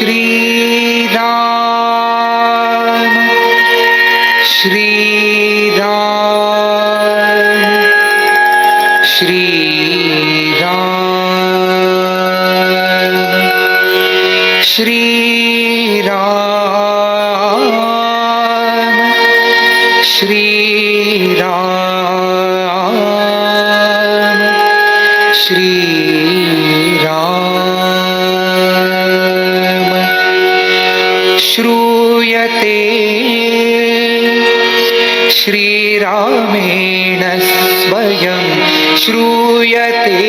श्रीराम श्रीराम श्रीराम श्रीराम श्रीराम श्रीराम श्रूयते श्रीरामेण स्वयं श्रूयते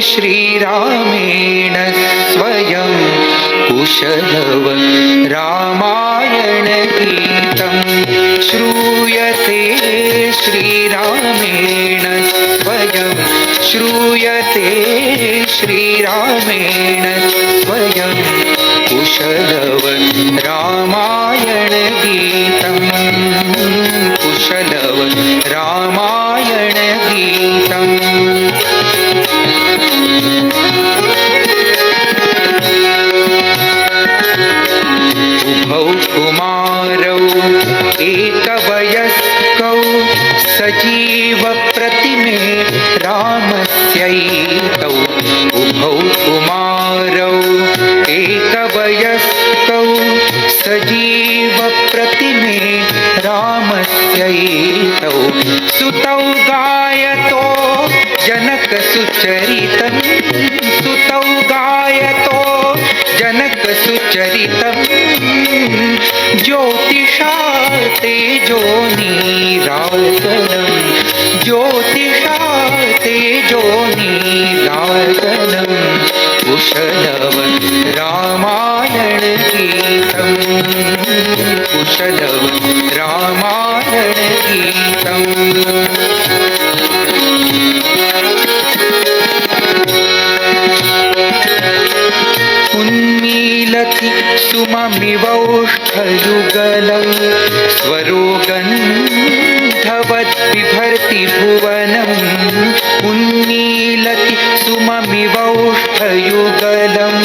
श्रीरामेण स्वयं कुशलव रामायण गीतं श्रूयते श्रीरामेण स्वयं श्रूयते श्रीरामेण स्वयं कुशलव रामायण गीतं कुशलव रामायण गीतम् उभौ कुमारौ एकवयस्कौ सजीव प्रतिमे रामस्यैतौ उभौ कुमारौ एकवयस्कौ सजीव प्रतिमे रामस्यैतौ सुतौ गायतो जनक सुचरितं सुतौ गायतो जनक सुचरितं ज्योतिषा तेजोनीराजनं ज्योतिषा तेजोनीराजनं कुशलव रामायण गीतं कुशलव रामायण गीतम् उन्मीलति सुममिवौष्ठयुगलं स्वरोगन्धवद्बिभर्ति भुवनम् उन्मीलति सुममिवौष्ठयुगलं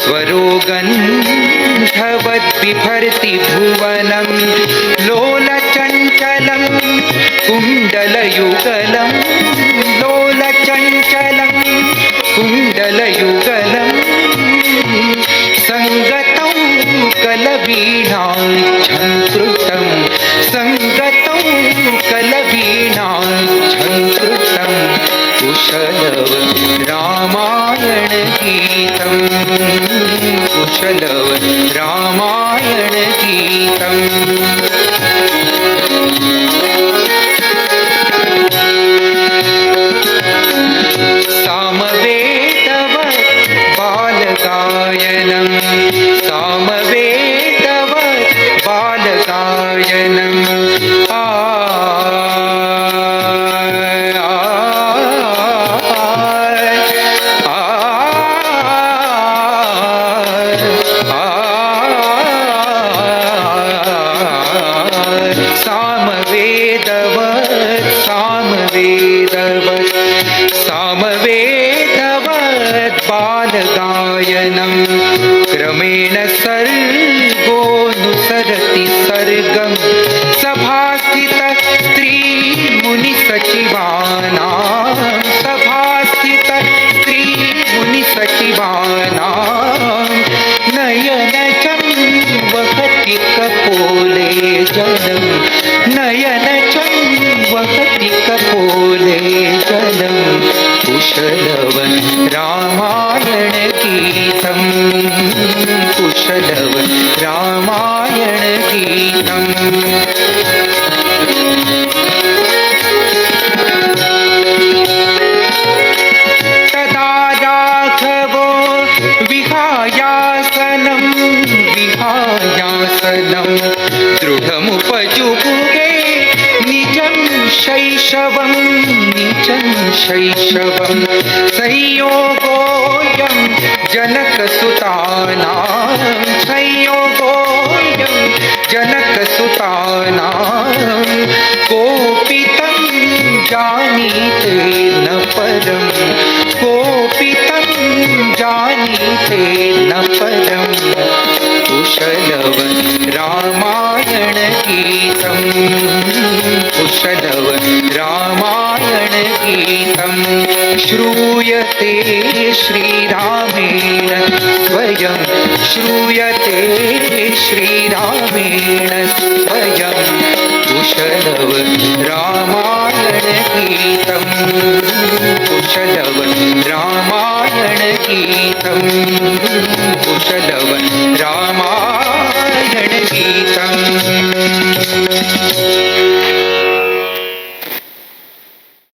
स्वरोगन्धवद्बिभर्ति भुवनं लोलचञ्चलं कुण्डलयुगलं लोलचञ्चलं कुण्डलयुगलं संगतौ कलवीणाझङ्कृतं संगतौ कलवीणाझङ्कृतं कुशलव रामायण गीतं कुशलव रामायण गीतम् सामवेदवत् बालगायनं सामवेदवत् बालगायनं सामवेदवत् सामवेदवत् सामवेदवत् बालगायनं क्रमेण सर्गोऽनुसरति सर्गं सभास्थित स्त्रीमुनिसचिवानां सभास्थित स्त्रीमुनिसचिवानां नयनचं वहति कपोले जलं नयनचं वहति कपोले जलं कुशलव रामायण गीतं कुशलव रामायण गीतम् तदा राघवो विहायासनं विहायासनं दृढमुपजुगुहे निजं शैशवं निजं शैशवं संयोगोऽयं जनकसुतानां संयोगोऽयं जनकसुतानां कोऽपि तं जानीते न परं कोऽपि तं जानीते न परम् गीतं श्रूयते श्रीरामेण स्वयं श्रूयते श्रीरामेण स्वयं कुशलव रामायण गीतं कुशलव रामायण गीतं कुशलव